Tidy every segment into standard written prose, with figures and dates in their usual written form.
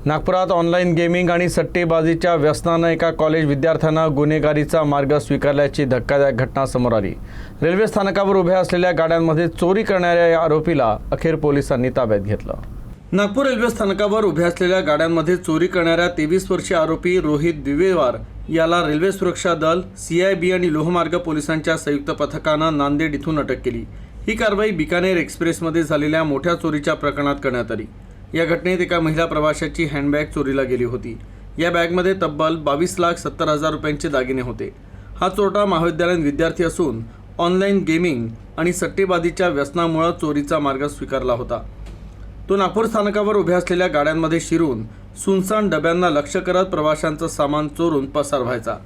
नागपुरात online gaming आणि सट्टेबाजीच्या व्यसनानं एका कॉलेज विद्यार्थ्यानं गुन्हेगारीचा मार्ग स्वीकारल्याची धक्कादायक घटना समोर आली। रेल्वे स्थानकावर उभ्या असलेल्या गाड्यांमध्ये चोरी करणाऱ्या या आरोपीला अखेर पोलिसांनी ताब्यात घेतलं। नागपूर रेल्वे स्थानकावर उभ्या असलेल्या गाड्यांमध्ये चोरी करणाऱ्या 23 वर्षीय आरोपी रोहित द्विवेवार याला रेल्वे सुरक्षा दल, CIB आणि लोहमार्ग पोलिसांच्या संयुक्त पथकानं नांदेड इथून अटक केली। ही कारवाई बिकानेर एक्सप्रेसमध्ये झालेल्या मोठ्या चोरीच्या प्रकरणात करण्यात आली। या घटनेत एका महिला प्रवाशाची हँडबॅग चोरीला गेली होती। या बॅगमध्ये तब्बल 22,70,000 रुपयांचे दागिने होते। हा चोरटा महाविद्यालयीन विद्यार्थी असून ऑनलाईन गेमिंग आणि सट्टेबाजीच्या व्यसनामुळे चोरीचा मार्ग स्वीकारला होता। तो नागपूर स्थानकावर उभ्या असलेल्या गाड्यांमध्ये शिरून सुनसान डब्यांना लक्ष्य करत प्रवाशांचं सामान चोरून पसार व्हायचा।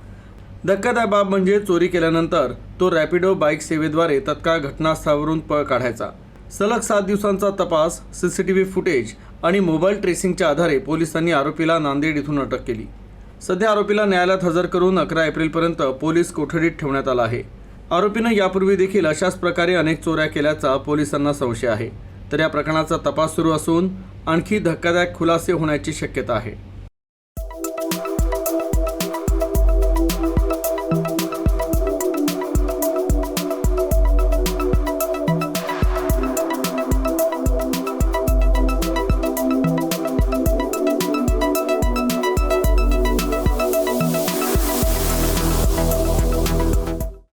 धक्कादायक बाब म्हणजे चोरी केल्यानंतर तो रॅपिडो बाईक सेवेद्वारे तत्काळ घटनास्थळावरून पळ काढायचा। सलग 7 दिवसांचा तपास, CCTV फुटेज आणि मोबाईल ट्रेसिंगच्या आधारे पोलिसांनी आरोपीला नांदेड इथून अटक केली। सध्या आरोपीला न्यायालयात हजर करून 11 एप्रिलपर्यंत पोलीस कोठडीत ठेवण्यात आला आहे। आरोपीनं यापूर्वी देखील अशाच प्रकारे अनेक चोऱ्या केल्याचा पोलिसांना संशय आहे। तर या प्रकरणाचा तपास सुरू असून आणखी धक्कादायक खुलासे होण्याची शक्यता आहे।